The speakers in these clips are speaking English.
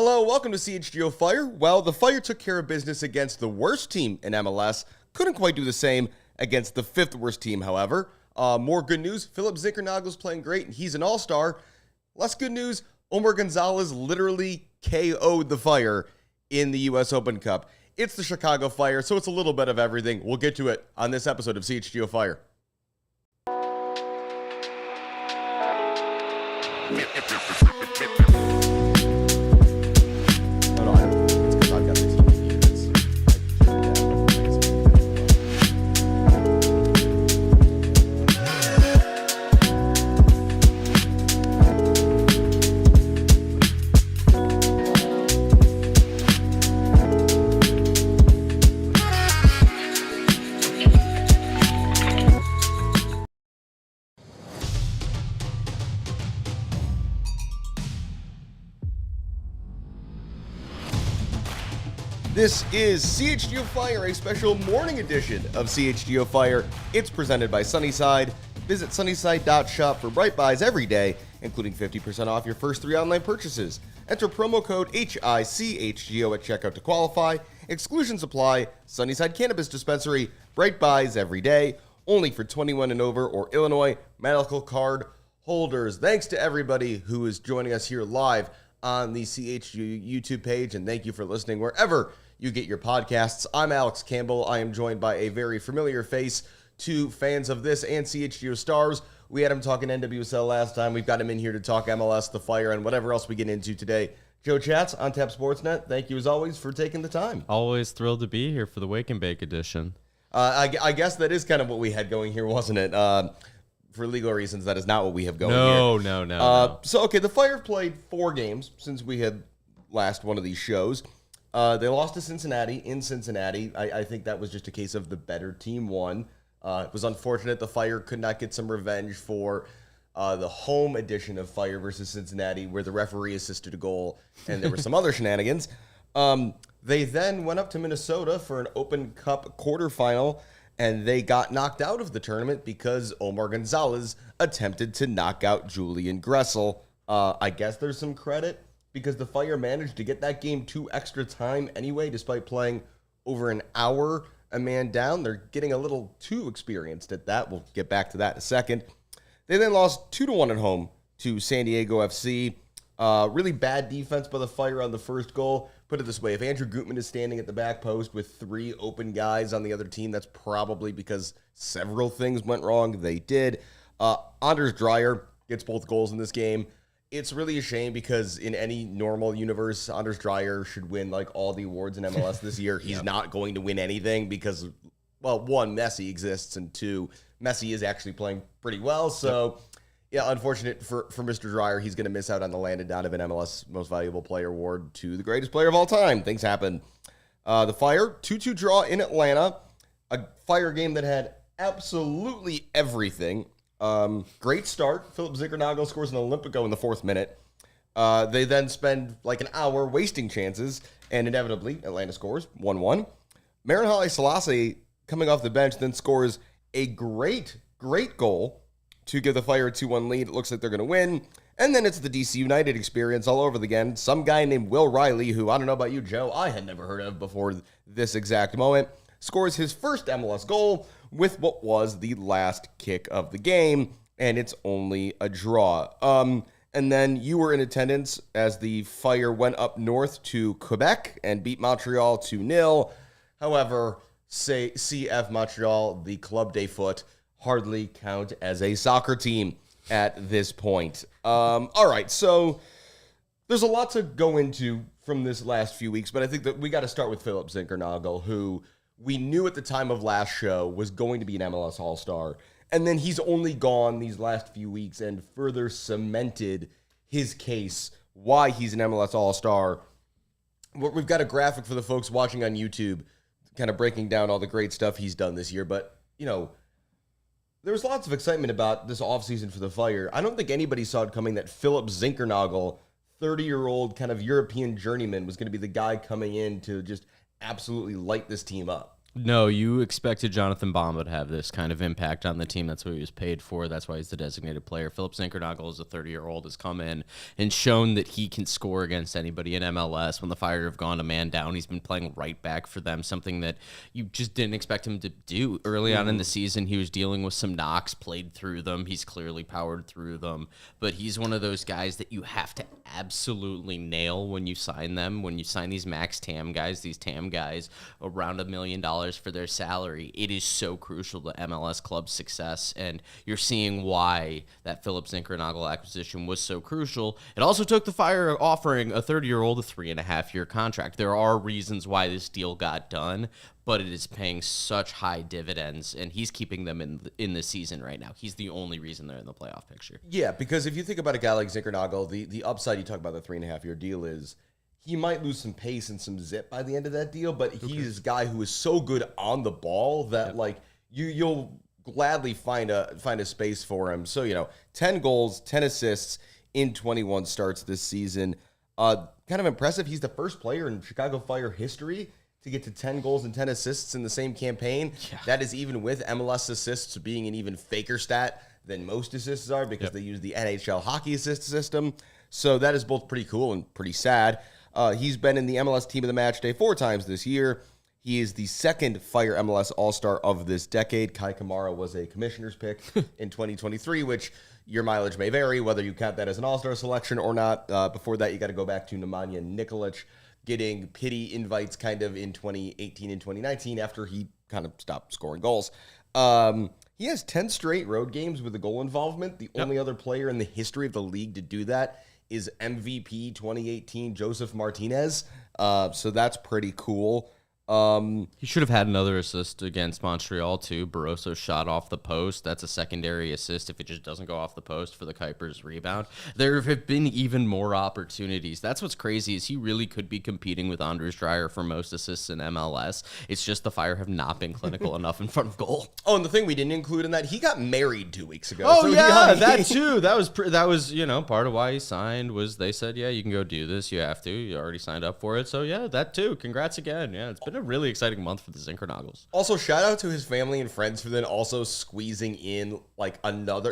Hello, welcome to CHGO Fire. Well, the Fire took care of business against the worst team in MLS. Couldn't quite do the same against the fifth worst team, however. More good news, Philip Zinckernagel is playing great, and he's an all-star. Less good news, Omar Gonzalez literally KO'd the Fire in the U.S. Open Cup. It's the Chicago Fire, so it's a little bit of everything. We'll get to it on this episode of CHGO Fire. This is CHGO Fire, a special morning edition of CHGO Fire. It's presented by Sunnyside. Visit sunnyside.shop for bright buys every day, including 50% off your first 3 online purchases. Enter promo code HICHGO at checkout to qualify. Exclusions apply. Sunnyside Cannabis Dispensary. Bright buys every day, only for 21 and over or Illinois medical card holders. Thanks to everybody who is joining us here live on the CHGO YouTube page, and thank you for listening wherever you get your podcasts. I'm Alex Campbell. I am joined by a very familiar face to fans of this and CHGO stars. We had him talking NWSL last time. We've got him in here to talk MLS, the Fire, and whatever else we get into today. Joe Chatz on Tap Sportsnet. Thank you as always for taking the time. Always thrilled to be here for the Wake and Bake edition. I guess that is kind of what we had going here, wasn't it? For legal reasons, that is not what we have going here. No. So, okay, the Fire have played 4 games since we had last one of these shows. They lost to Cincinnati in Cincinnati. I think that was just a case of the better team won. It was unfortunate the Fire could not get some revenge for the home edition of Fire versus Cincinnati, where the referee assisted a goal and there were some other shenanigans. They then went up to Minnesota for an Open Cup quarterfinal, and they got knocked out of the tournament because Omar Gonzalez attempted to knock out Julian Gressell. I guess there's some credit because the Fire managed to get that game to extra time anyway, despite playing over an hour a man down. They're getting a little too experienced at that. We'll get back to that in a second. They then lost 2-1 at home to San Diego FC. Really bad defense by the Fire on the first goal. Put it this way, if Andrew Gutman is standing at the back post with 3 open guys on the other team, that's probably because several things went wrong. They did. Anders Dreyer gets both goals in this game. It's really a shame because in any normal universe, Anders Dreyer should win like all the awards in MLS this year. He's not going to win anything because, well, 1, Messi exists, and 2, Messi is actually playing pretty well. So, yeah, unfortunate for Mr. Dreyer. He's going to miss out on the Landon Donovan MLS Most Valuable Player award to the greatest player of all time. Things happen. The Fire, 2-2 draw in Atlanta. A Fire game that had absolutely everything. Great start. Philip Zinckernagel scores an Olympico in the 4th minute. They then spend like an hour wasting chances, and inevitably, Atlanta scores 1-1. Marin Haile Selassie, coming off the bench, then scores a great goal to give the Fire a 2-1 lead. It looks like they're going to win. And then it's the DC United experience all over again. Some guy named Will Riley, who I don't know about you, Joe, I had never heard of before this exact moment, scores his first MLS goal with what was the last kick of the game, and it's only a draw. And then you were in attendance as the Fire went up north to Quebec and beat Montreal 2-0. However, CF Montreal, the Club des Foot, hardly count as a soccer team at this point. All right, so there's a lot to go into from this last few weeks, but I think that we got to start with Philip Zinckernagel, who we knew at the time of last show was going to be an MLS All-Star, and then he's only gone these last few weeks and further cemented his case why he's an MLS All-Star. We've got a graphic for the folks watching on YouTube kind of breaking down all the great stuff he's done this year, but, you know, there was lots of excitement about this offseason for the Fire. I don't think anybody saw it coming that Philip Zinckernagel, 30-year-old kind of European journeyman, was going to be the guy coming in to just absolutely light this team up. No, you expected Jonathan Bamba to have this kind of impact on the team. That's what he was paid for. That's why he's the designated player. Philip Zinckernagel, as a 30-year-old, has come in and shown that he can score against anybody in MLS. When the Fire have gone a man down, he's been playing right back for them, something that you just didn't expect him to do. Early on in the season, he was dealing with some knocks, played through them. He's clearly powered through them. But he's one of those guys that you have to absolutely nail when you sign them. When you sign these max TAM guys, these TAM guys, around $1 million for their salary, it is so crucial to MLS club success, and you're seeing why that Philip Zinckernagel acquisition was so crucial. It also took the Fire offering a 30-year-old a 3.5-year contract. There are reasons why this deal got done, but it is paying such high dividends, and he's keeping them in the season right now. He's the only reason they're in the playoff picture. Yeah, because if you think about a guy like Zinckernagel, the upside you talk about the 3.5-year deal is he might lose some pace and some zip by the end of that deal, but he's a guy who is so good on the ball that like you'll gladly find a space for him. So 10 goals, 10 assists in 21 starts this season. Kind of impressive. He's the first player in Chicago Fire history to get to 10 goals and 10 assists in the same campaign. Yeah. That is even with MLS assists being an even faker stat than most assists are because they use the NHL hockey assist system. So that is both pretty cool and pretty sad. He's been in the MLS Team of the Match Day 4 times this year. He is the second Fire MLS All-Star of this decade. Kai Kamara was a commissioner's pick in 2023, which your mileage may vary, whether you count that as an All-Star selection or not. Before that, you got to go back to Nemanja Nikolic getting pity invites kind of in 2018 and 2019 after he kind of stopped scoring goals. He has 10 straight road games with a goal involvement. The only other player in the history of the league to do that is MVP 2018 Joseph Martinez. So that's pretty cool. He should have had another assist against Montreal, too. Barroso shot off the post. That's a secondary assist if it just doesn't go off the post for the Kuipers rebound. There have been even more opportunities. That's what's crazy is he really could be competing with Anders Dreyer for most assists in MLS. It's just the Fire have not been clinical enough in front of goal. Oh, and the thing we didn't include in that, he got married 2 weeks ago. Oh, so yeah, that too. That was part of why he signed was they said, yeah, you can go do this. You have to. You already signed up for it. So, yeah, that too. Congrats again. Yeah, it's been a really exciting month for the Zinckernagels. Also, shout out to his family and friends for then also squeezing in like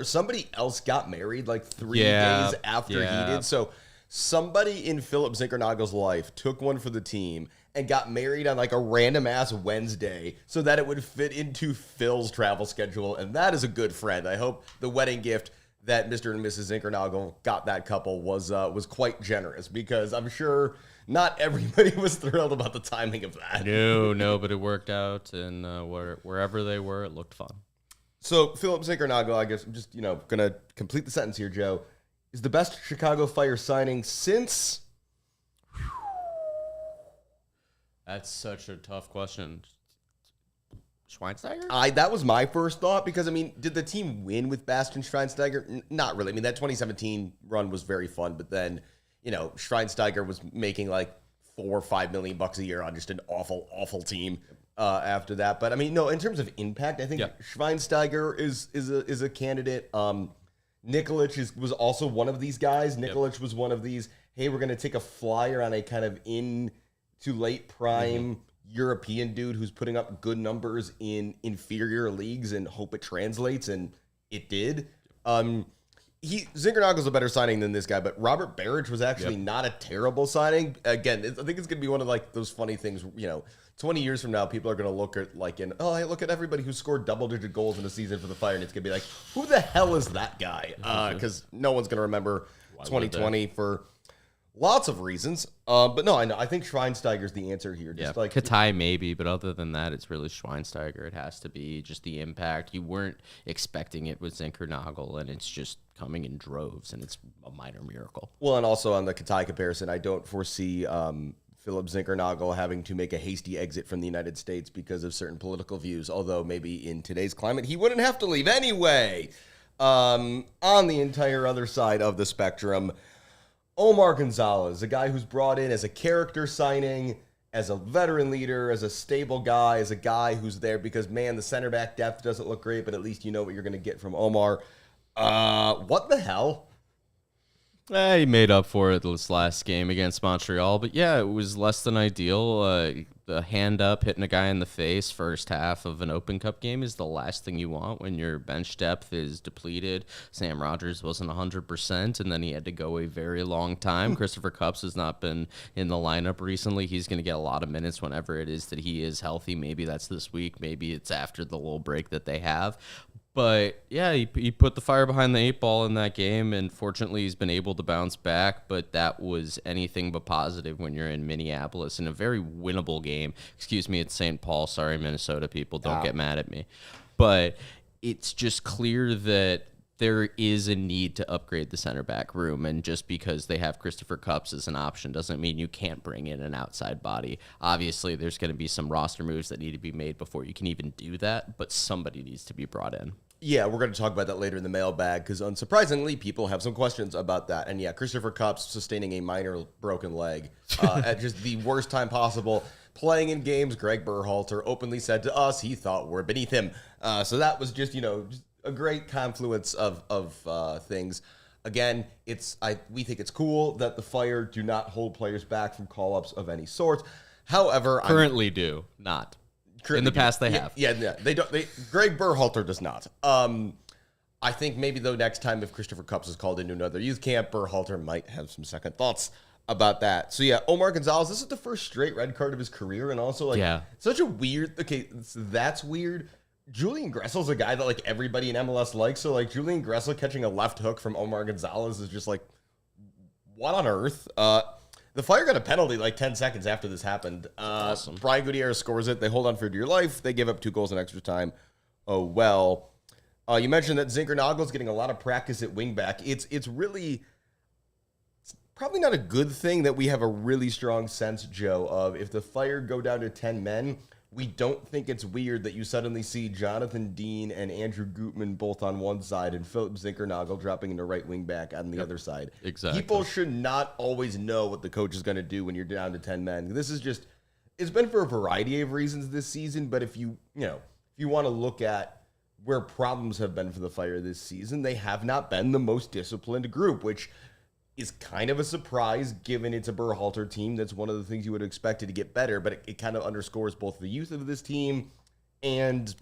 somebody else got married like 3 days after he did. So somebody in Philip Zinckernagels' life took one for the team and got married on like a random ass Wednesday so that it would fit into Phil's travel schedule. And that is a good friend. I hope the wedding gift that Mr. and Mrs. Zinckernagel got that couple was quite generous because I'm sure not everybody was thrilled about the timing of that. No, but it worked out, and wherever they were, it looked fun. So, Philip Zinckernagel, I guess I'm just, going to complete the sentence here, Joe, is the best Chicago Fire signing since... That's such a tough question. Schweinsteiger? That was my first thought because, did the team win with Bastian Schweinsteiger? Not really. That 2017 run was very fun, but then... Schweinsteiger was making like $4 or $5 million a year on just an awful team after that. But no, in terms of impact, I think Schweinsteiger is a candidate. Nikolic was also one of these guys. Nikolic was one of these. Hey, we're going to take a flyer on a kind of in to late prime European dude who's putting up good numbers in inferior leagues and hope it translates, and it did. Zinckernagel is a better signing than this guy, but Robert Barrage was actually not a terrible signing. Again, I think it's going to be one of like those funny things, 20 years from now, people are going to look at hey, look at everybody who scored double-digit goals in a season for the Fire, and it's going to be like, who the hell is that guy? Because no one's going to remember 2020 for lots of reasons. But no, I think Schweinsteiger's the answer here. Just like Katai maybe, but other than that, it's really Schweinsteiger. It has to be just the impact. You weren't expecting it with Zinckernagel, and it's just coming in droves, and it's a minor miracle. Well, and also on the Katai comparison, I don't foresee Philip Zinckernagel having to make a hasty exit from the United States because of certain political views, although maybe in today's climate, he wouldn't have to leave anyway. On the entire other side of the spectrum, Omar Gonzalez, a guy who's brought in as a character signing, as a veteran leader, as a stable guy, as a guy who's there because, man, the center back depth doesn't look great, but at least you know what you're going to get from Omar. What the hell? He made up for it this last game against Montreal, but yeah, it was less than ideal. the hand up, hitting a guy in the face first half of an Open Cup game is the last thing you want when your bench depth is depleted. Sam Rogers wasn't 100%, and then he had to go a very long time. Christopher Cupps has not been in the lineup recently. He's going to get a lot of minutes whenever it is that he is healthy. Maybe that's this week. Maybe it's after the little break that they have. But, yeah, he put the fire behind the 8 ball in that game, and fortunately he's been able to bounce back, but that was anything but positive when you're in Minneapolis in a very winnable game. Excuse me, it's St. Paul. Sorry, Minnesota people. Don't get mad at me. But it's just clear that there is a need to upgrade the center back room, and just because they have Christopher Cupps as an option doesn't mean you can't bring in an outside body. Obviously, there's going to be some roster moves that need to be made before you can even do that, but somebody needs to be brought in. Yeah, we're going to talk about that later in the mailbag because, unsurprisingly, people have some questions about that. And, yeah, Christopher Cupps sustaining a minor broken leg at just the worst time possible. Playing in games Greg Berhalter openly said to us he thought were beneath him. So that was just, just a great confluence of things. Again, we think it's cool that the Fire do not hold players back from call-ups of any sort. However, currently do not. In the past, they have. Yeah, they don't. Greg Berhalter does not. I think maybe though next time if Christopher Cupps is called into another youth camp, Berhalter might have some second thoughts about that. So yeah, Omar Gonzalez. This is the first straight red card of his career, and also such a weird. Okay, that's weird. Julian Gressell's a guy that everybody in MLS likes. So Julian Gressell catching a left hook from Omar Gonzalez is just what on earth? The Fire got a penalty 10 seconds after this happened. Awesome. Brian Gutierrez scores it. They hold on for dear life. They give up 2 goals in extra time. Oh, well. You mentioned that Zinckernagel is getting a lot of practice at wingback. It's probably not a good thing that we have a really strong sense, Joe, of if the Fire go down to 10 men, we don't think it's weird that you suddenly see Jonathan Dean and Andrew Gutman both on one side and Philip Zinckernagel dropping into right wing back on the other side. Exactly. People should not always know what the coach is going to do when you're down to 10 men. This is just, it's been for a variety of reasons this season, but if you want to look at where problems have been for the Fire this season, they have not been the most disciplined group, which is kind of a surprise given it's a Berhalter team. That's one of the things you would have expected to get better, but it kind of underscores both the youth of this team and,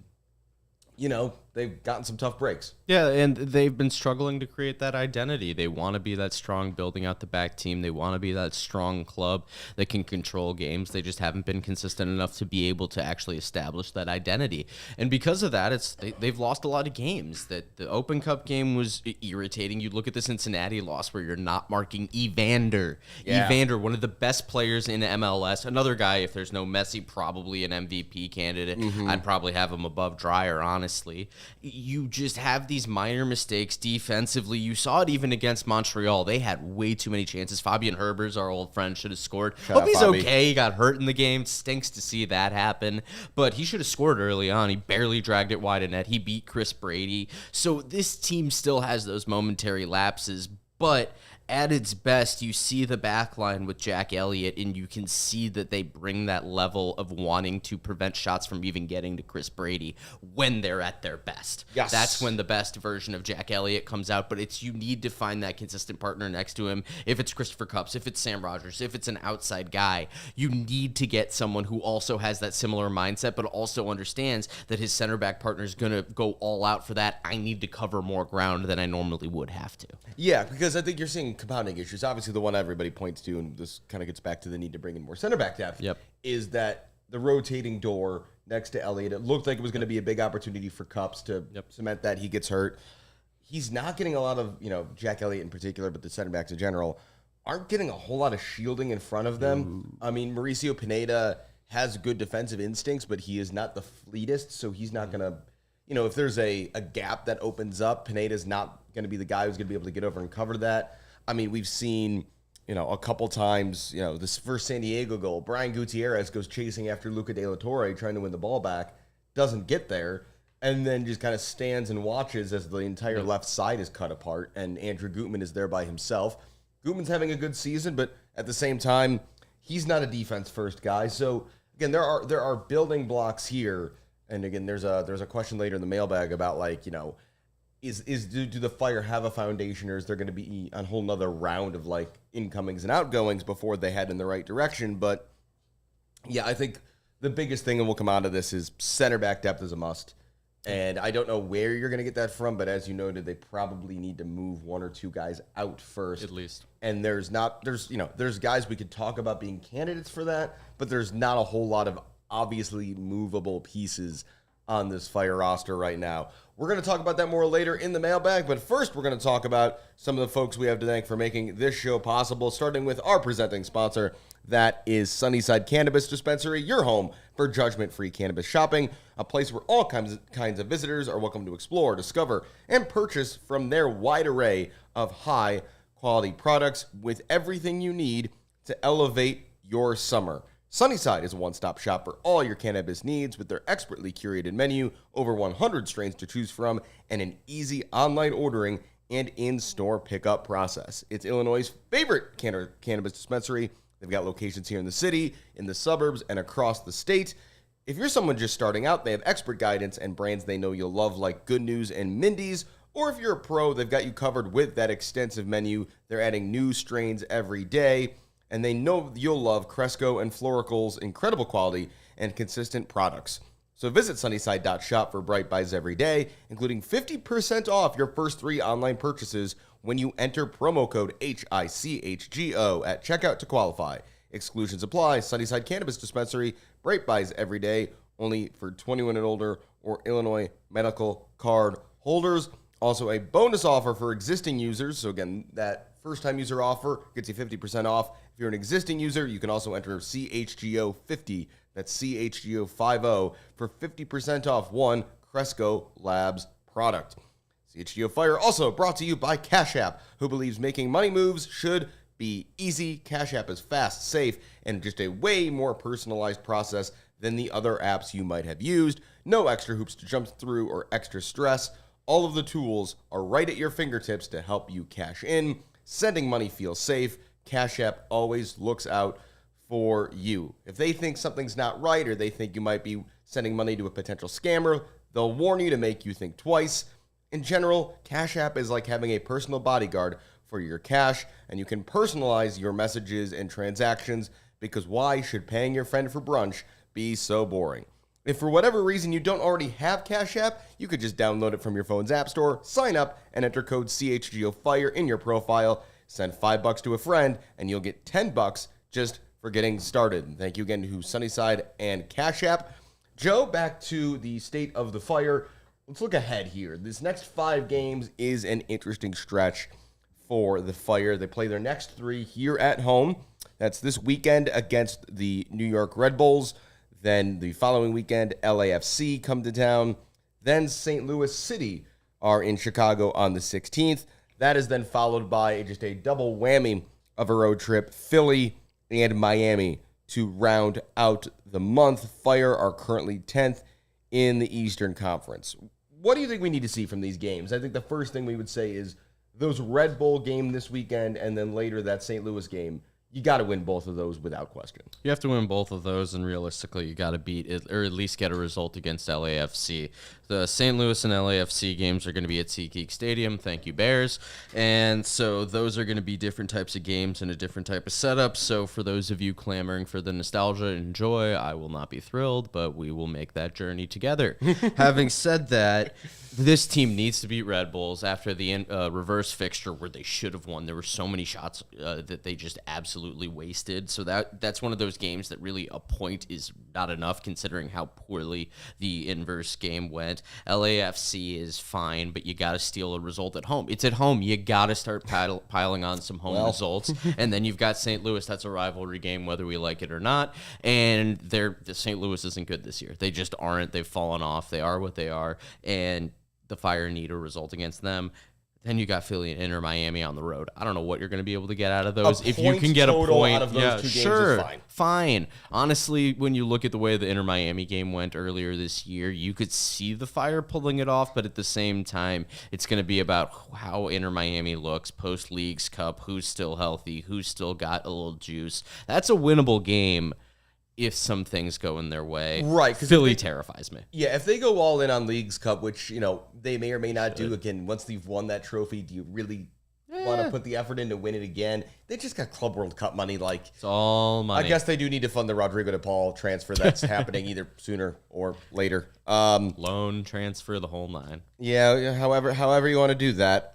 they've gotten some tough breaks. Yeah, and they've been struggling to create that identity. They want to be that strong building out the back team. They want to be that strong club that can control games. They just haven't been consistent enough to be able to actually establish that identity. And because of that, they've lost a lot of games. That the Open Cup game was irritating. You look at the Cincinnati loss where you're not marking Evander. Yeah. Evander, one of the best players in MLS. Another guy, if there's no Messi, probably an MVP candidate. Mm-hmm. I'd probably have him above Dreyer, honestly. You just have these minor mistakes defensively. You saw it even against Montreal. They had way too many chances. Fabian Herbers, our old friend, should have scored. Hope he's okay. He got hurt in the game. Stinks to see that happen. But he should have scored early on. He barely dragged it wide of net. He beat Chris Brady. So this team still has those momentary lapses. But at its best, you see the back line with Jack Elliott, and you can see that they bring that level of wanting to prevent shots from even getting to Chris Brady when they're at their best. Yes. That's when the best version of Jack Elliott comes out, but you need to find that consistent partner next to him. If it's Christopher Cupps, if it's Sam Rogers, if it's an outside guy, you need to get someone who also has that similar mindset, but also understands that his center back partner is going to go all out for that. I need to cover more ground than I normally would have to. Yeah, because I think you're seeing compounding issues. Obviously, the one everybody points to, and this kind of gets back to the need to bring in more center back depth, is that the rotating door next to Elliott, it looked like it was going to be a big opportunity for Cupps to cement that. He gets hurt. He's not getting a lot of, Jack Elliott in particular, but the center backs in general aren't getting a whole lot of shielding in front of them. I mean, Mauricio Pineda has good defensive instincts, but he is not the fleetest, so he's not going to, if there's a gap that opens up, Pineda's not going to be the guy who's going to be able to get over and cover that. I mean, we've seen, a couple times, this first San Diego goal, Brian Gutierrez goes chasing after Luca De La Torre, trying to win the ball back, doesn't get there, and then just kind of stands and watches as the entire left side is cut apart, and Andrew Gutman is there by himself. Gutman's having a good season, but at the same time, he's not a defense-first guy. So, again, there are building blocks here, and again, there's a question later in the mailbag about, do the Fire have a foundation, or is there going to be a whole nother round of incomings and outgoings before they head in the right direction? But yeah, I think the biggest thing that will come out of this is center back depth is a must. And I don't know where you're going to get that from, but as you noted, they probably need to move one or two guys out first. At least. And there's guys we could talk about being candidates for that, but there's not a whole lot of obviously movable pieces on this Fire roster right now. We're going to talk about that more later in the mailbag, but first we're going to talk about some of the folks we have to thank for making this show possible, starting with our presenting sponsor. That is Sunnyside Cannabis Dispensary, your home for judgment-free cannabis shopping, a place where all kinds of visitors are welcome to explore, discover, and purchase from their wide array of high-quality products with everything you need to elevate your summer. Sunnyside is a one-stop shop for all your cannabis needs with their expertly curated menu, over 100 strains to choose from, and an easy online ordering and in-store pickup process. It's Illinois' favorite cannabis dispensary. They've got locations here in the city, in the suburbs, and across the state. If you're someone just starting out, they have expert guidance and brands they know you'll love like Good News and Mindy's. Or if you're a pro, they've got you covered with that extensive menu. They're adding new strains every day. And they know you'll love Cresco and Florical's incredible quality and consistent products. So visit Sunnyside.shop for Bright Buys every day, including 50% off your first 3 online purchases when you enter promo code HICHGO at checkout to qualify. Exclusions apply. Sunnyside Cannabis Dispensary, Bright Buys every day, only for 21 and older or Illinois medical card holders. Also a bonus offer for existing users. So again, that first-time user offer gets you 50% off. If you're an existing user, you can also enter CHGO 50. That's CHGO 50 for 50% off one Cresco Labs product. CHGO Fire also brought to you by Cash App, who believes making money moves should be easy. Cash App is fast, safe, and just a way more personalized process than the other apps you might have used. No extra hoops to jump through or extra stress. All of the tools are right at your fingertips to help you cash in. Sending money feels safe. Cash App always looks out for you. If they think something's not right or they think you might be sending money to a potential scammer, they'll warn you to make you think twice. In general, Cash App is like having a personal bodyguard for your cash, and you can personalize your messages and transactions, because why should paying your friend for brunch be so boring? If for whatever reason you don't already have Cash App, you could just download it from your phone's app store, sign up, and enter code CHGOFIRE in your profile. Send $5 to a friend, and you'll get $10 just for getting started. Thank you again to Sunnyside and Cash App. Joe, back to the state of the Fire. Let's look ahead here. This next 5 games is an interesting stretch for the Fire. They play their next 3 here at home. That's this weekend against the New York Red Bulls. Then the following weekend, LAFC come to town. Then St. Louis City are in Chicago on the 16th. That is then followed by just a double whammy of a road trip, Philly and Miami, to round out the month. Fire are currently 10th in the Eastern Conference. What do you think we need to see from these games? I think the first thing we would say is those Red Bull game this weekend and then later that St. Louis game. You got to win both of those without question. You have to win both of those, and realistically, you got to beat it, or at least get a result against LAFC. The St. Louis and LAFC games are going to be at SeatGeek Stadium. Thank you, Bears. And so those are going to be different types of games and a different type of setup. So for those of you clamoring for the nostalgia and joy, I will not be thrilled, but we will make that journey together. Having said that, this team needs to beat Red Bulls after the reverse fixture where they should have won. There were so many shots that they just absolutely wasted. So that's one of those games that really a point is not enough considering how poorly the inverse game went. LAFC is fine, but you got to steal a result at home. It's at home. You got to start piling on some home results. And then you've got St. Louis. That's a rivalry game, whether we like it or not. And the St. Louis isn't good this year. They just aren't. They've fallen off. They are what they are. And the Fire need a result against them. Then you got Philly and Inter Miami on the road. I don't know what you're going to be able to get out of those. If you can get a point, out of those 2 games sure, is fine. Honestly, when you look at the way the Inter Miami game went earlier this year, you could see the Fire pulling it off, but at the same time, it's going to be about how Inter Miami looks post-Leagues Cup, who's still healthy, who's still got a little juice. That's a winnable game if some things go in their way. Right. Philly terrifies me. Yeah, if they go all in on Leagues Cup, which, they may or may not do, again, once they've won that trophy, do you really want to put the effort in to win it again. They just got Club World Cup money. Like, It's all money. I guess they do need to fund the Rodrigo de Paul transfer that's happening either sooner or later. Loan transfer, the whole nine. Yeah, however you want to do that.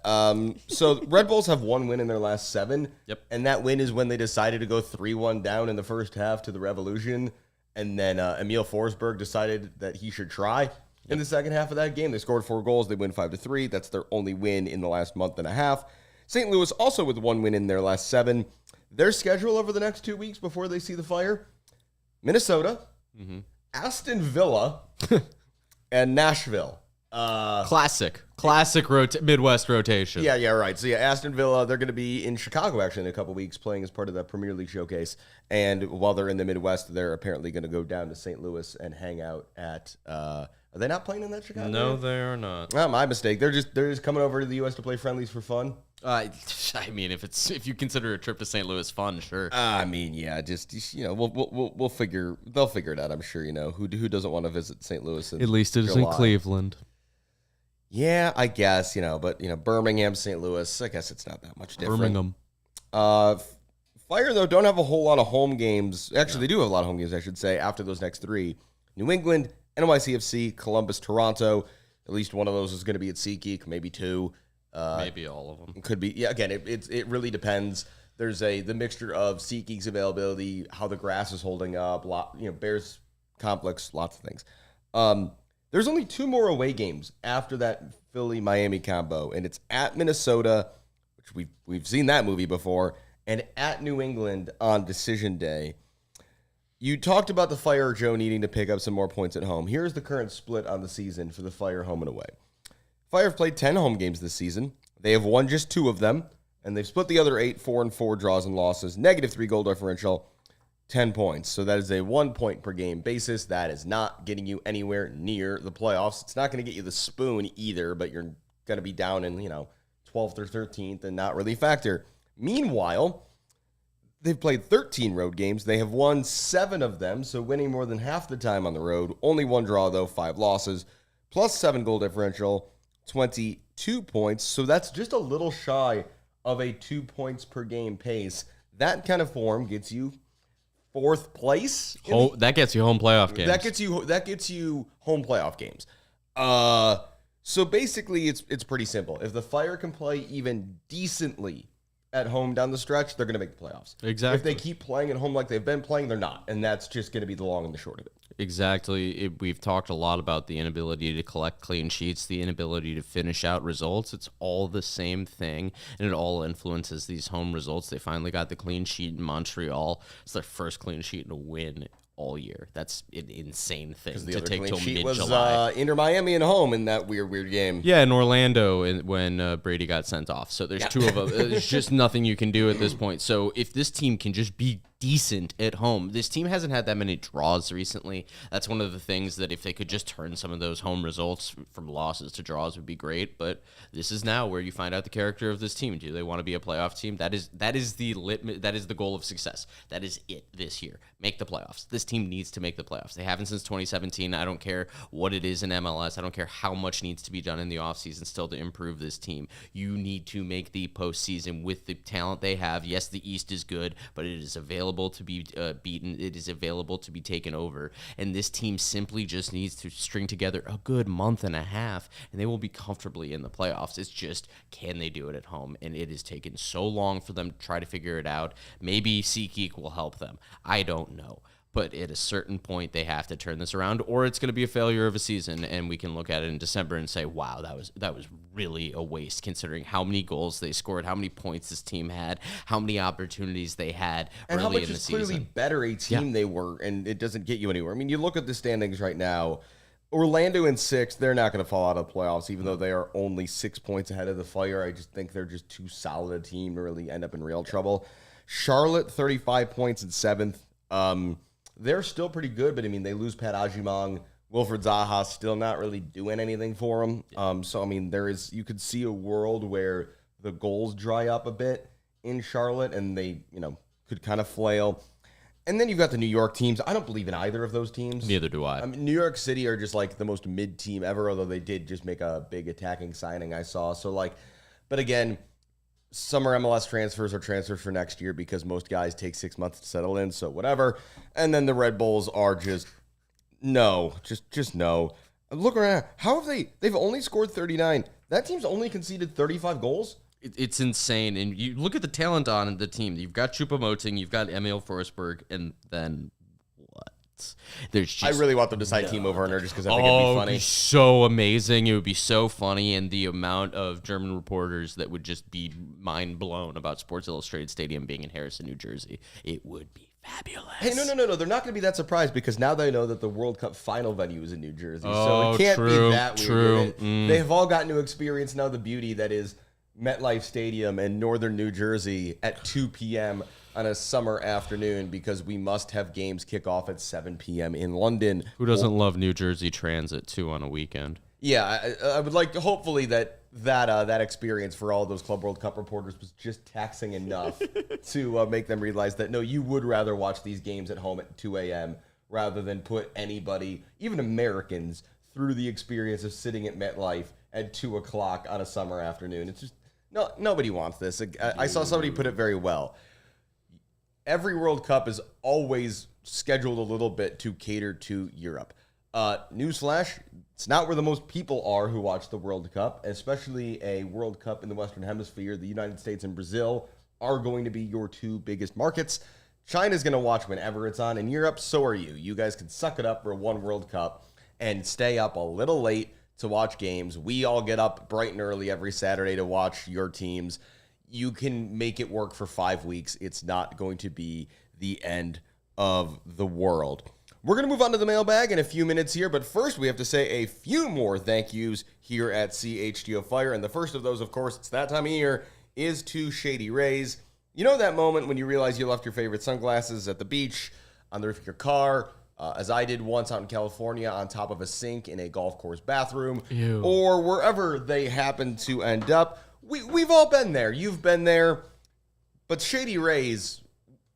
So Red Bulls have one win in their last 7. Yep. And that win is when they decided to go 3-1 down in the first half to the Revolution. And then Emil Forsberg decided that he should try. In the second half of that game, they scored 4 goals. They win 5-3. That's their only win in the last month and a half. St. Louis also with one win in their last 7. Their schedule over the next 2 weeks before they see the Fire: Minnesota, Aston Villa, and Nashville. Classic Midwest rotation. Yeah, right. So, Aston Villa, they're going to be in Chicago, actually, in a couple weeks, playing as part of the Premier League showcase. And while they're in the Midwest, they're apparently going to go down to St. Louis and hang out at... are they not playing in that Chicago? No, they are not. Oh, my mistake. They're just coming over to the U.S. to play friendlies for fun. I mean, if you consider a trip to St. Louis fun, sure. I mean, yeah, just we'll figure they'll figure it out. I'm sure who doesn't want to visit St. Louis. At least it is in Cleveland. Yeah, I guess but Birmingham, St. Louis. I guess it's not that much different. Birmingham. Fire though don't have a whole lot of home games. Actually, they do have a lot of home games, I should say. After those next 3, New England, NYCFC, Columbus, Toronto. At least one of those is going to be at SeatGeek, maybe 2. Maybe all of them. Could be. Yeah, again, it really depends. There's the mixture of SeatGeek's availability, how the grass is holding up, Bears complex, lots of things. There's only 2 more away games after that Philly-Miami combo, and it's at Minnesota, which we've seen that movie before, and at New England on Decision Day. You talked about the Fire, Joe, needing to pick up some more points at home. Here's the current split on the season for the Fire home and away. Fire have played 10 home games this season. They have won just 2 of them, and they've split the other 8, 4-4 draws and losses, -3 goal differential, 10 points. So that is a 1 point per game basis. That is not getting you anywhere near the playoffs. It's not going to get you the spoon either, but you're going to be down in, 12th or 13th and not really factor. Meanwhile, they've played 13 road games. They have won 7 of them, so winning more than half the time on the road. Only 1 draw, though, 5 losses, plus 7 goal differential, 22 points. So that's just a little shy of a 2 points per game pace. That kind of form gets you 4th place. That gets you home playoff games. That gets you home playoff games. So basically, it's pretty simple. If the Fire can play even decently at home down the stretch, they're going to make the playoffs. Exactly. If they keep playing at home like they've been playing, they're not. And that's just going to be the long and the short of it. Exactly. We've talked a lot about the inability to collect clean sheets, the inability to finish out results. It's all the same thing, and it all influences these home results. They finally got the clean sheet in Montreal. It's their first clean sheet in a win all year. That's an insane thing to take till mid-July. Was Inter Miami at home in that weird game. Yeah, in Orlando when Brady got sent off. So there's 2 of them. There's just nothing you can do at this point. So if this team can just be decent at home. This team hasn't had that many draws recently. That's one of the things that if they could just turn some of those home results from losses to draws would be great. But this is now where you find out the character of this team. Do they want to be a playoff team? That is the goal of success. That is it this year. Make the playoffs. This team needs to make the playoffs. They haven't since 2017. I don't care what it is in MLS. I don't care how much needs to be done in the offseason still to improve this team. You need to make the postseason with the talent they have. Yes, the East is good, but it is available to be beaten. It is available to be taken over. And this team simply just needs to string together a good month and a half, and they will be comfortably in the playoffs. It's just, can they do it at home? And it has taken so long for them to try to figure it out. Maybe SeatGeek will help them. I don't know. But at a certain point, they have to turn this around, or it's going to be a failure of a season, and we can look at it in December and say, wow, that was really a waste, considering how many goals they scored, how many points this team had, how many opportunities they had early in the season. And how much clearly better a team they were, and it doesn't get you anywhere. I mean, you look at the standings right now, Orlando in 6th, they're not going to fall out of the playoffs, even though they are only 6 points ahead of the Fire. I just think they're just too solid a team to really end up in real trouble. Charlotte, 35 points in 7th. They're still pretty good, but I mean, they lose Pat Agimong. Wilfred Zaha still not really doing anything for them. So I mean, you could see a world where the goals dry up a bit in Charlotte, and they, could kind of flail. And then you've got the New York teams. I don't believe in either of those teams. Neither do I. I mean, New York City are just like the most mid team ever, although they did just make a big attacking signing I saw. So but again, summer MLS transfers are transfers for next year because most guys take 6 months to settle in, so whatever. And then the Red Bulls are just no. Look around. How have they've only scored 39. That team's only conceded 35 goals? It's insane. And you look at the talent on the team. You've got Choupo-Moting, you've got Emil Forsberg, and then what? There's just I really want them to sign Timo Werner just because I think it'd be funny. It'd be so amazing. It would be so funny, and the amount of German reporters that would just be mind blown about Sports Illustrated Stadium being in Harrison, New Jersey. It would be fabulous. Hey, no. They're not going to be that surprised because now they know that the World Cup final venue is in New Jersey. So it can't be that weird. They have all gotten to experience now the beauty that is MetLife Stadium in northern New Jersey at 2 p.m. on a summer afternoon because we must have games kick off at 7 p.m. in London. Who doesn't love New Jersey Transit, too, on a weekend? Yeah, I would like to hopefully that experience for all those Club World Cup reporters was just taxing enough to make them realize that, no, you would rather watch these games at home at 2 a.m. rather than put anybody, even Americans, through the experience of sitting at MetLife at 2 o'clock on a summer afternoon. It's just, no, nobody wants this. I saw somebody put it very well. Every World Cup is always scheduled a little bit to cater to Europe. Newsflash, it's not where the most people are who watch the World Cup, especially a World Cup in the Western Hemisphere. The United States and Brazil are going to be your two biggest markets. China's going to watch whenever it's on. In Europe, so are you. You guys can suck it up for one World Cup and stay up a little late to watch games. We all get up bright and early every Saturday to watch your teams. You can make it work for 5 weeks. It's not going to be the end of the world. We're going to move on to the mailbag in a few minutes here, but first we have to say a few more thank yous here at CHGO Fire, and the first of those, of course, it's that time of year, is to Shady Rays. You know that moment when you realize you left your favorite sunglasses at the beach, on the roof of your car, as I did once out in California on top of a sink in a golf course bathroom, Ew. or wherever they happen to end up. We've all been there. You've been there. But Shady Rays,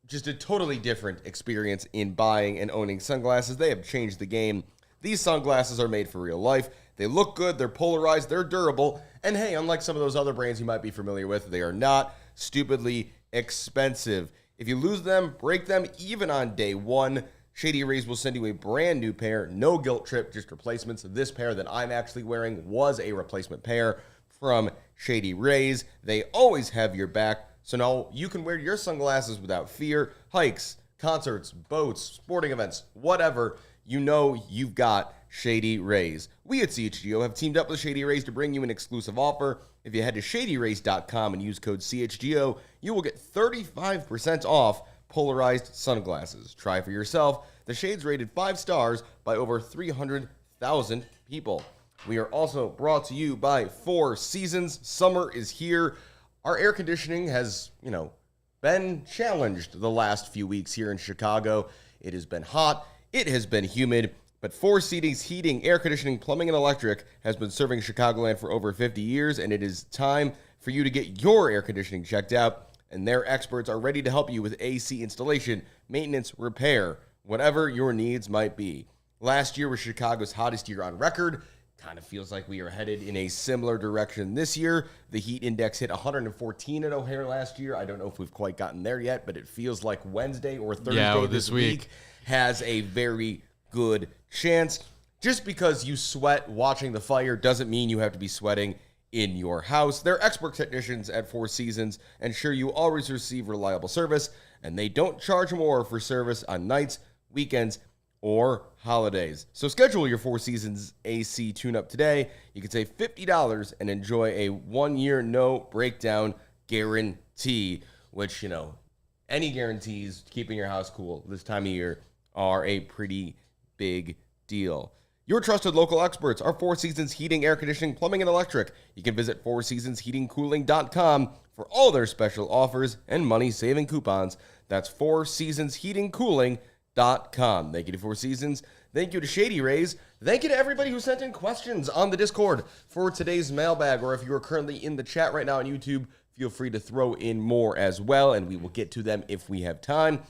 just a totally different experience in buying and owning sunglasses. They have changed the game. These sunglasses are made for real life. They look good. They're polarized. They're durable. And hey, unlike some of those other brands you might be familiar with, they are not stupidly expensive. If you lose them, break them, even on day one, Shady Rays will send you a brand new pair. No guilt trip, just replacements. This pair that I'm actually wearing was a replacement pair from Shady Rays. They always have your back, so now you can wear your sunglasses without fear. Hikes, concerts, boats, sporting events, whatever, you know you've got Shady Rays. We at CHGO have teamed up with Shady Rays to bring you an exclusive offer. If you head to shadyrays.com and use code CHGO, you will get 35% off polarized sunglasses. Try for yourself. The shades rated 5 stars by over 300,000 people. We are also brought to you by Four Seasons. Summer is here. Our air conditioning has, been challenged the last few weeks here in Chicago. It has been hot. It has been humid. But Four Seasons Heating, Air Conditioning, Plumbing, and Electric has been serving Chicagoland for over 50 years, and it is time for you to get your air conditioning checked out. And their experts are ready to help you with AC installation, maintenance, repair, whatever your needs might be. Last year was Chicago's hottest year on record. Kind of feels like we are headed in a similar direction this year. The heat index hit 114 at O'Hare last year. I don't know if we've quite gotten there yet, but it feels like Wednesday or Thursday this week has a very good chance. Just because you sweat watching the fire doesn't mean you have to be sweating in your house. They're expert technicians at Four Seasons, ensure you always receive reliable service, and they don't charge more for service on nights, weekends, or holidays. So schedule your Four Seasons AC tune-up today. You can save $50 and enjoy a 1-year no breakdown guarantee, which, any guarantees keeping your house cool this time of year are a pretty big deal. Your trusted local experts are Four Seasons Heating, Air Conditioning, Plumbing, and Electric. You can visit fourseasonsheatingcooling.com for all their special offers and money-saving coupons. That's fourseasonsheatingcooling.com. Thank you to Four Seasons. Thank you to Shady Rays. Thank you to everybody who sent in questions on the Discord for today's mailbag, or if you are currently in the chat right now on YouTube, feel free to throw in more as well, and we will get to them if we have time.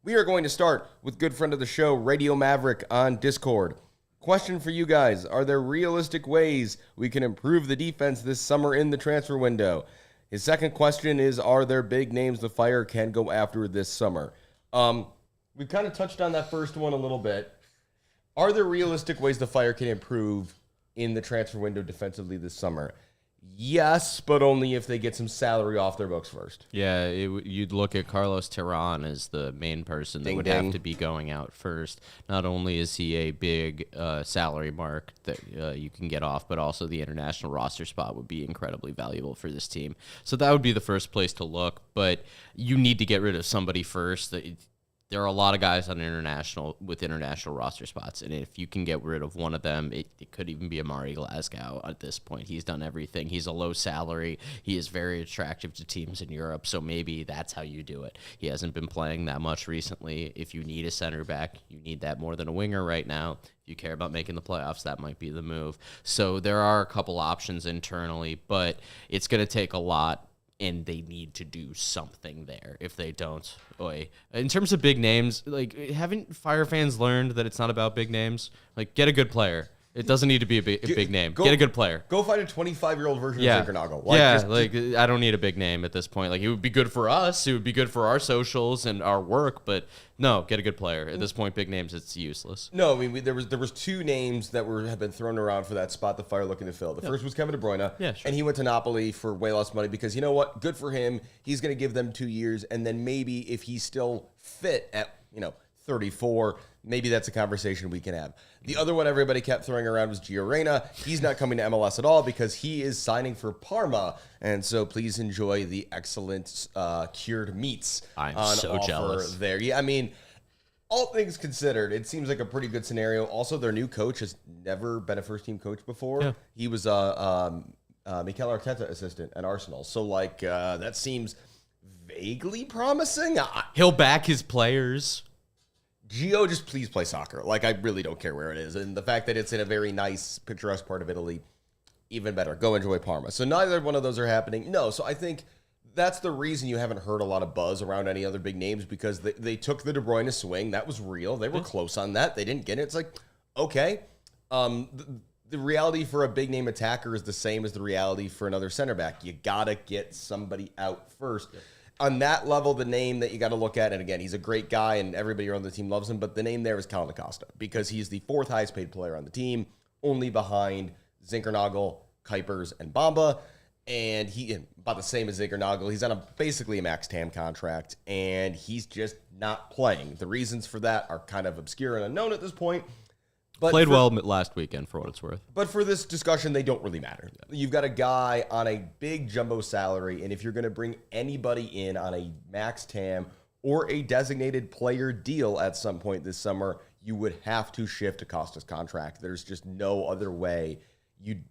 We are going to start with good friend of the show, Radio Maverick on Discord. Question for you guys. Are there realistic ways we can improve the defense this summer in the transfer window? His second question is, are there big names the Fire can go after this summer? We've kind of touched on that first one a little bit. Are there realistic ways the Fire can improve in the transfer window defensively this summer? Yes, but only if they get some salary off their books first. Yeah, you'd look at Carlos Terán as the main person that would have to be going out first. Not only is he a big salary mark that you can get off, but also the international roster spot would be incredibly valuable for this team. So that would be the first place to look, but you need to get rid of somebody first. There are a lot of guys on international roster spots, and if you can get rid of one of them, it could even be Omar Gonzalez at this point. He's done everything. He's a low salary. He is very attractive to teams in Europe, so maybe that's how you do it. He hasn't been playing that much recently. If you need a center back, you need that more than a winger right now. If you care about making the playoffs, that might be the move. So there are a couple options internally, but it's going to take a lot. And they need to do something there. If they don't, in terms of big names, like, haven't Fire fans learned that it's not about big names? Like, get a good player. It doesn't need to be a big name. Get a good player. Go find a 25-year-old version of Zinckernagel. I don't need a big name at this point. Like, it would be good for us. It would be good for our socials and our work. But no, get a good player. At this point, big names, it's useless. No, I mean, there was two names that have been thrown around for that spot the Fire looking to fill. The first was Kevin De Bruyne, and he went to Napoli for way less money because, you know what? Good for him. He's going to give them 2 years, and then maybe if he's still fit at 34, maybe that's a conversation we can have. The other one everybody kept throwing around was Gio Reyna. He's not coming to MLS at all because he is signing for Parma, and so please enjoy the excellent cured meats. I'm on so offer jealous there. Yeah, I mean, all things considered, it seems like a pretty good scenario. Also, their new coach has never been a first-team coach before. Yeah. He was a Mikel Arteta assistant at Arsenal, so that seems vaguely promising. He'll back his players. Gio, just please play soccer. I really don't care where it is. And the fact that it's in a very nice, picturesque part of Italy, even better. Go enjoy Parma. So neither one of those are happening. No, so I think that's the reason you haven't heard a lot of buzz around any other big names, because they took the De Bruyne swing. That was real. They were close on that. They didn't get it. It's like, okay. The reality for a big-name attacker is the same as the reality for another center back. You got to get somebody out first. Yeah. On that level, the name that you got to look at, and again, he's a great guy and everybody around the team loves him, but the name there is Calvin Acosta because he's the fourth highest paid player on the team, only behind Zinckernagel, Kuipers, and Bamba. And he about the same as Zinckernagel. He's on basically a max TAM contract, and he's just not playing. The reasons for that are kind of obscure and unknown at this point. But played well last weekend, for what it's worth. But for this discussion, they don't really matter. You've got a guy on a big jumbo salary, and if you're going to bring anybody in on a max TAM or a designated player deal at some point this summer, you would have to shift Acosta's contract. There's just no other way you'd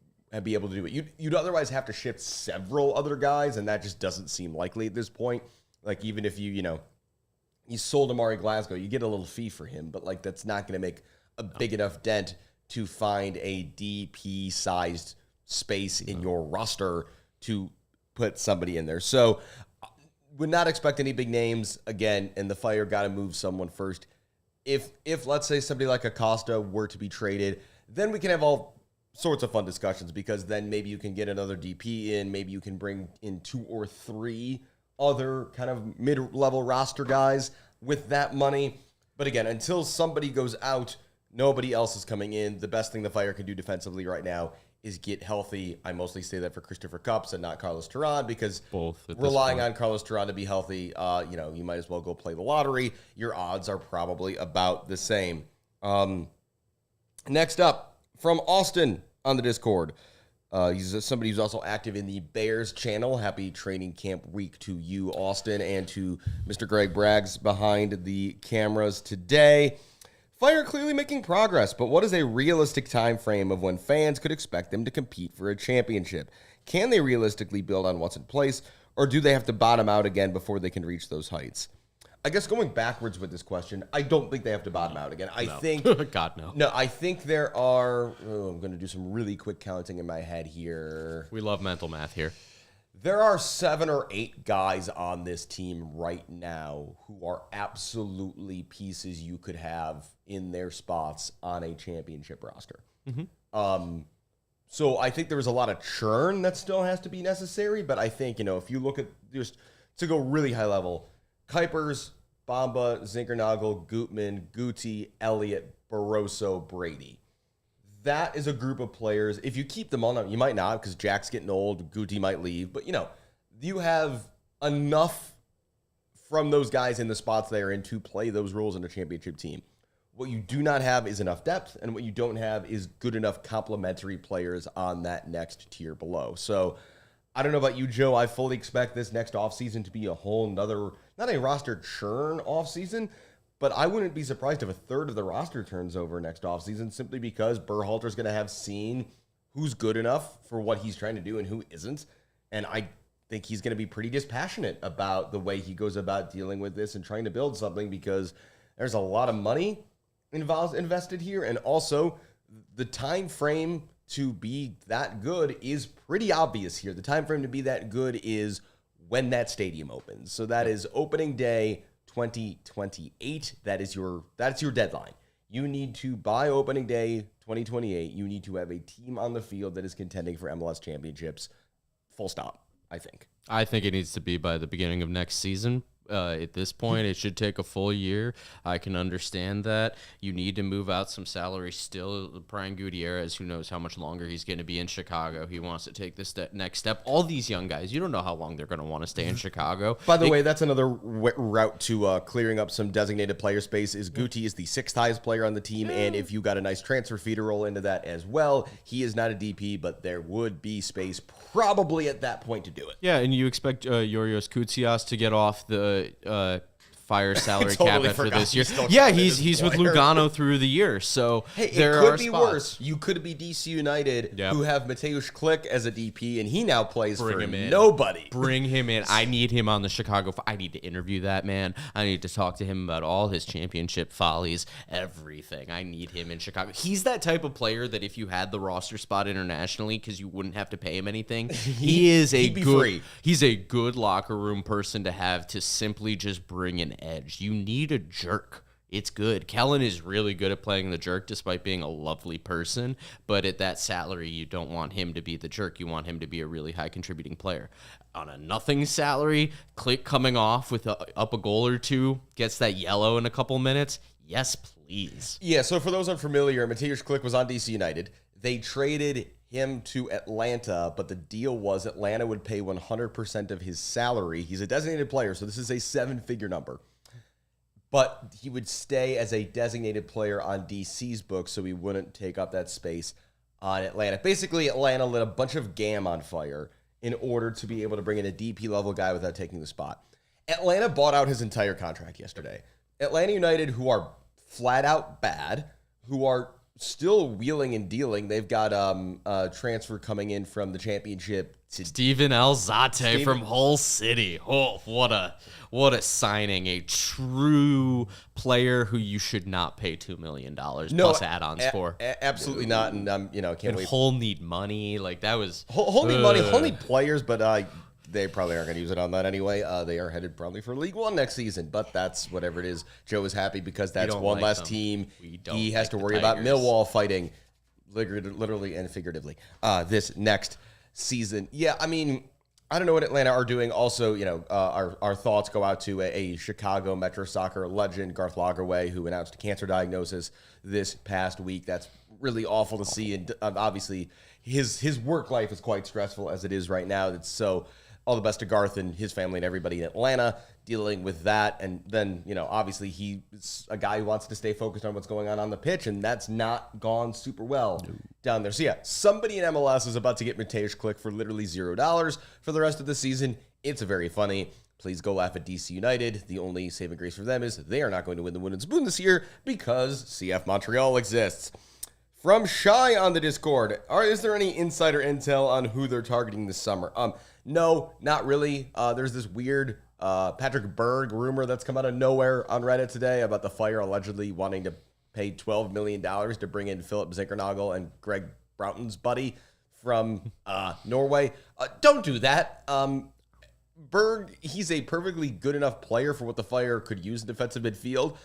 be able to do it. You'd otherwise have to shift several other guys, and that just doesn't seem likely at this point. Even if you sold Amari Glasgow, you get a little fee for him, but that's not going to make a big enough dent to find a DP-sized space in your roster to put somebody in there. So would not expect any big names again, and the Fire got to move someone first. If let's say somebody like Acosta were to be traded, then we can have all sorts of fun discussions, because then maybe you can get another DP in, maybe you can bring in 2 or 3 other kind of mid-level roster guys with that money. But again, until somebody goes out, nobody else is coming in. The best thing the Fire can do defensively right now is get healthy. I mostly say that for Christopher Cupps and not Carlos Terán, because relying on Carlos Terán to be healthy, you might as well go play the lottery. Your odds are probably about the same. Next up, from Austin on the Discord. He's somebody who's also active in the Bears channel. Happy training camp week to you, Austin, and to Mr. Greg Braggs behind the cameras today. Fire clearly making progress, but what is a realistic time frame of when fans could expect them to compete for a championship? Can they realistically build on what's in place, or do they have to bottom out again before they can reach those heights? I guess going backwards with this question, I don't think they have to bottom out again. I think God, no. No, I think there are I'm going to do some really quick counting in my head here. We love mental math here. There are 7 or 8 guys on this team right now who are absolutely pieces you could have in their spots on a championship roster. Mm-hmm. So I think there was a lot of churn that still has to be necessary, but I think, if you look at just to go really high level, Kuipers, Bamba, Zinckernagel, Gutman, Guti, Elliott, Barroso, Brady. That is a group of players. If you keep them on, you might not because Jack's getting old, Guti might leave, but you have enough from those guys in the spots they are in to play those roles in a championship team. What you do not have is enough depth, and what you don't have is good enough complementary players on that next tier below. So I don't know about you, Joe. I fully expect this next offseason to be a whole nother, not a roster churn offseason, but I wouldn't be surprised if a third of the roster turns over next offseason simply because Berhalter's going to have seen who's good enough for what he's trying to do and who isn't. And I think he's going to be pretty dispassionate about the way he goes about dealing with this and trying to build something because there's a lot of money invested here, and also the time frame to be that good is pretty obvious here. The time frame to be that good is when that stadium opens. So that is opening day 2028. That's your deadline. You need to, by opening day 2028, you need to have a team on the field that is contending for MLS championships. Full stop, I think. I think it needs to be by the beginning of next season. At this point, it should take a full year. I can understand that. You need to move out some salary still. Brian Gutierrez, who knows how much longer he's going to be in Chicago. He wants to take this next step. All these young guys, you don't know how long they're going to want to stay in Chicago. By the way, that's another route to clearing up some designated player space. Is Guti is the sixth highest player on the team, and if you got a nice transfer fee to roll into that as well, he is not a DP, but there would be space probably at that point to do it. Yeah, and you expect Yurios Koutsias to get off the fire salary cap after this year. Yeah, he's with Lugano through the year. So hey, there it could are be spots. worse. You could be DC United, who have Mateusz Klich as a DP, and he now plays for him in. nobody. Bring him in. I need him on the Chicago. I need to interview that man. I need to talk to him about all his championship follies, everything. I need him in Chicago. He's that type of player that if you had the roster spot internationally, because you wouldn't have to pay him anything, he'd be free. He's a good locker room person to have to simply just bring an edge. You need a jerk. It's good. Kellen is really good at playing the jerk despite being a lovely person, but at that salary, you don't want him to be the jerk. You want him to be a really high contributing player. On a nothing salary, Klich coming off with up a goal or two, gets that yellow in a couple minutes. Yes, please. Yeah, so for those unfamiliar, Mateusz Klich was on DC United. They traded him to Atlanta, but the deal was Atlanta would pay 100% of his salary. He's a designated player, so this is a 7-figure number. But he would stay as a designated player on DC's book, so he wouldn't take up that space on Atlanta. Basically, Atlanta lit a bunch of GAM on fire in order to be able to bring in a DP-level guy without taking the spot. Atlanta bought out his entire contract yesterday. Atlanta United, who are flat-out bad, who are still wheeling and dealing. They've got a transfer coming in from the championship. Steven Alzate from Hull City. Oh, what a signing. A true player who you should not pay $2 million plus add-ons for. Absolutely not. And can't wait. Hull need money. Like that was Hull need money. Hull need players, but they probably aren't going to use it on that anyway. They are headed probably for League One next season, but that's whatever it is. Joe is happy because that's one less team he has to worry about Millwall fighting, literally and figuratively, this next season. Yeah, I mean, I don't know what Atlanta are doing. Also, our thoughts go out to a Chicago Metro Soccer legend, Garth Lagerwey, who announced a cancer diagnosis this past week. That's really awful to see, and obviously his work life is quite stressful as it is right now. So all the best to Garth and his family and everybody in Atlanta dealing with that. And then, obviously he's a guy who wants to stay focused on what's going on the pitch, and that's not gone super well down there. So yeah, somebody in MLS is about to get Mateusz Klich for literally $0 for the rest of the season. It's very funny. Please go laugh at DC United. The only saving grace for them is they are not going to win the Women's Spoon this year because CF Montreal exists. From Shy on the Discord, is there any insider intel on who they're targeting this summer? No, not really. There's this weird Patrick Berg rumor that's come out of nowhere on Reddit today about the Fire allegedly wanting to pay $12 million to bring in Philip Zinckernagel and Greg Broughton's buddy from Norway. Don't do that. Berg, he's a perfectly good enough player for what the Fire could use in defensive midfield.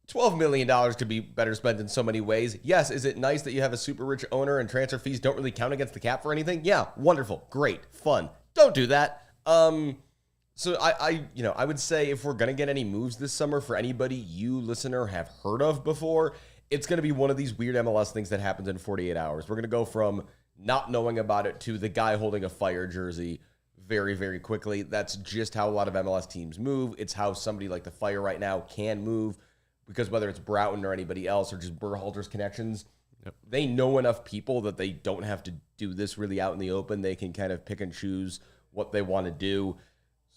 $12 million could be better spent in so many ways. Yes, is it nice that you have a super rich owner and transfer fees don't really count against the cap for anything? Yeah, wonderful, great, fun. Don't do that. So I would say if we're gonna get any moves this summer for anybody you listener have heard of before, it's gonna be one of these weird MLS things that happens in 48 hours. We're gonna go from not knowing about it to the guy holding a Fire jersey very, very quickly. That's just how a lot of MLS teams move. It's how somebody like the Fire right now can move. Because whether it's Broughton or anybody else or just Berhalter's connections, they know enough people that they don't have to do this really out in the open. They can kind of pick and choose what they want to do.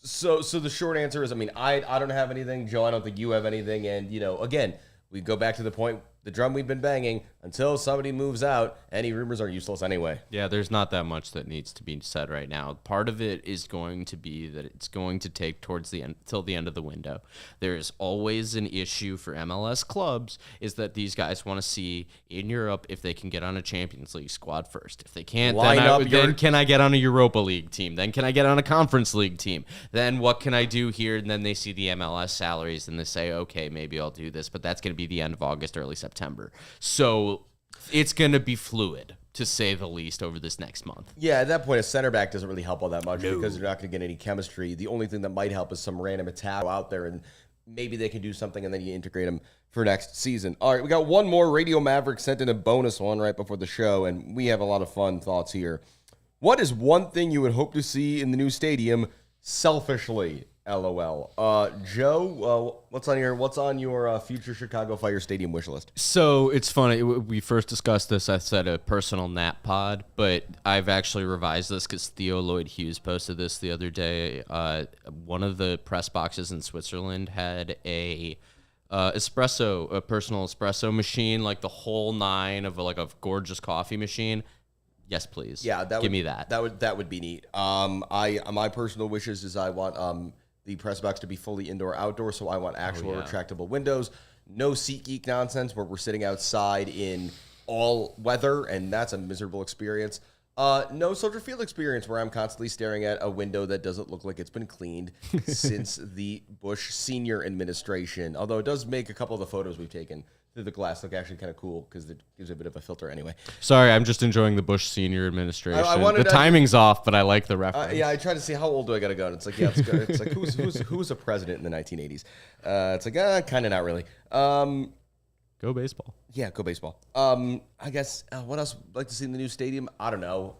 So the short answer is, I mean, I don't have anything. Joe, I don't think you have anything. And, again, we go back to the point, the drum we've been banging, until somebody moves out, any rumors are useless anyway. Yeah, there's not that much that needs to be said right now. Part of it is going to be that it's going to take towards the end, till the end of the window. There is always an issue for MLS clubs is that these guys want to see in Europe if they can get on a Champions League squad first. If they can't, then can I get on a Europa League team? Then can I get on a Conference League team? Then what can I do here? And then they see the MLS salaries and they say, okay, maybe I'll do this, but that's going to be the end of August, early September. So it's going to be fluid, to say the least, over this next month. Yeah, at that point, a center back doesn't really help all that much because they're not going to get any chemistry. The only thing that might help is some random attack out there, and maybe they can do something, and then you integrate them for next season. All right, we got one more. Radio Maverick sent in a bonus one right before the show, and we have a lot of fun thoughts here. What is one thing you would hope to see in the new stadium, selfishly? LOL. Joe, what's on your future Chicago Fire Stadium wish list? So it's funny. We first discussed this. I said a personal nap pod, but I've actually revised this because Theo Lloyd Hughes posted this the other day. One of the press boxes in Switzerland had a personal espresso machine, like the whole nine of a gorgeous coffee machine. Yes, please. Yeah, give me that. That would be neat. My personal wishes is I want the press box to be fully indoor-outdoor, so I want actual retractable windows. No SeatGeek nonsense where we're sitting outside in all weather, and that's a miserable experience. No Soldier Field experience where I'm constantly staring at a window that doesn't look like it's been cleaned since the Bush Senior administration, although it does make a couple of the photos we've taken through the glass look actually kind of cool because it gives a bit of a filter anyway. Sorry, I'm just enjoying the Bush Senior administration. The timing's off, but I like the reference. Yeah, I try to see how old do I got to go, and it's like, yeah, it's like who's a president in the 1980s? It's like, kind of not really. Go baseball. Yeah, go baseball. I guess what else would like to see in the new stadium? I don't know.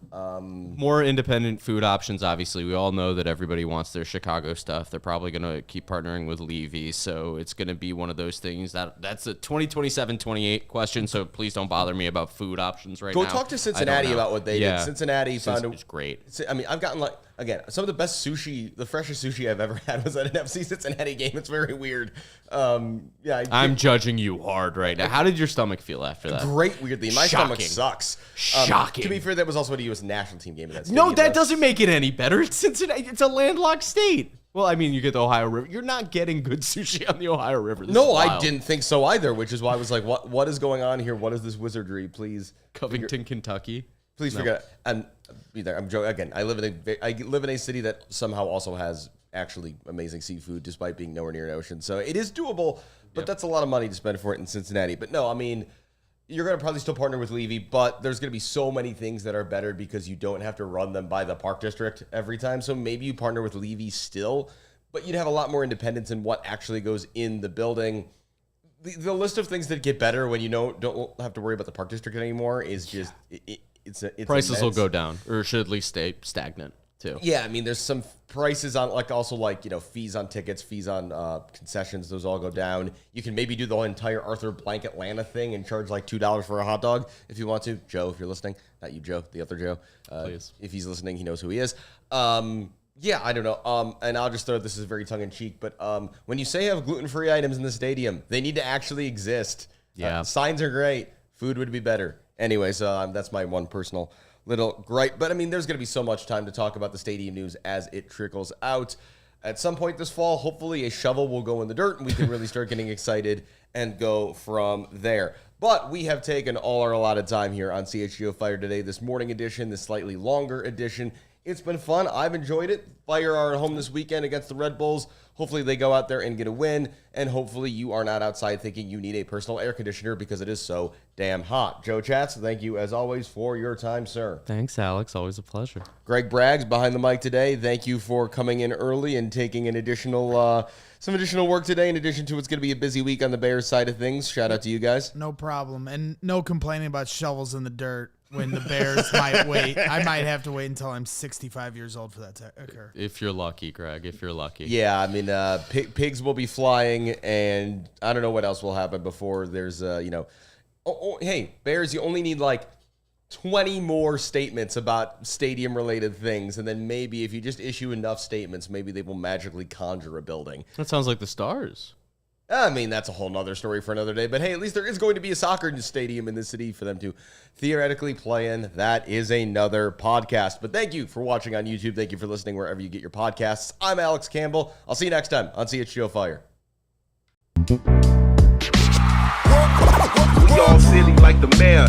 More independent food options, obviously. We all know that everybody wants their Chicago stuff. They're probably going to keep partnering with Levy, so it's going to be one of those things. That's a 2027-28 question, so please don't bother me about food options right now. Go talk to Cincinnati about what they did. Cincinnati found it's great. I mean, I've gotten again, some of the best sushi, the freshest sushi I've ever had was at an FC Cincinnati game. It's very weird. I'm judging you hard right now. How did your stomach feel after that? Great, weirdly. My stomach sucks. Shocking. To be fair, that was also a U.S. national team game. No, that doesn't make it any better. It's Cincinnati. It's a landlocked state. Well, I mean, you get the Ohio River. You're not getting good sushi on the Ohio River. No, I didn't think so either, which is why I was like, what is going on here? What is this wizardry? Please. Covington, Kentucky. Please forget. I'm joking. Again, I live in a city that somehow also has actually amazing seafood despite being nowhere near an ocean. So it is doable, but that's a lot of money to spend for it in Cincinnati. But no, I mean, you're going to probably still partner with Levy, but there's going to be so many things that are better because you don't have to run them by the park district every time. So maybe you partner with Levy still, but you'd have a lot more independence in what actually goes in the building. The list of things that get better when you don't have to worry about the park district anymore is just it's prices immense. Will go down, or should at least stay stagnant too. Yeah, I mean, there's some prices on fees on tickets, fees on concessions. Those all go down. You can maybe do the whole entire Arthur Blank Atlanta thing and charge like $2 for a hot dog if you want to. Joe, if you're listening, not you, Joe, the other Joe. Please, if he's listening, he knows who he is. Yeah, I don't know. And I'll just throw this is very tongue in cheek, but when you say have gluten-free items in the stadium, they need to actually exist. Yeah, signs are great. Food would be better. Anyway, so that's my one personal little gripe. But, I mean, there's going to be so much time to talk about the stadium news as it trickles out. At some point this fall, hopefully a shovel will go in the dirt and we can really start getting excited and go from there. But we have taken all our allotted time here on CHGO Fire Today, this morning edition, this slightly longer edition. It's been fun. I've enjoyed it. Fire are at home this weekend against the Red Bulls. Hopefully they go out there and get a win, and hopefully you are not outside thinking you need a personal air conditioner because it is so damn hot. Joe Chatz, thank you as always for your time, sir. Thanks, Alex. Always a pleasure. Greg Braggs behind the mic today. Thank you for coming in early and taking an additional some additional work today in addition to what's going to be a busy week on the Bears side of things. Shout out to you guys. No problem. And no complaining about shovels in the dirt when the Bears might wait. I might have to wait until I'm 65 years old for that to occur. If you're lucky, Greg, if you're lucky. Yeah, I mean, pigs will be flying, and I don't know what else will happen before there's, hey, Bears, you only need like 20 more statements about stadium-related things, and then maybe if you just issue enough statements, maybe they will magically conjure a building. That sounds like the Stars. I mean, that's a whole nother story for another day. But hey, at least there is going to be a soccer stadium in the city for them to theoretically play in. That is another podcast. But thank you for watching on YouTube. Thank you for listening wherever you get your podcasts. I'm Alex Campbell. I'll see you next time on CHGO Fire. We all silly like the mayor.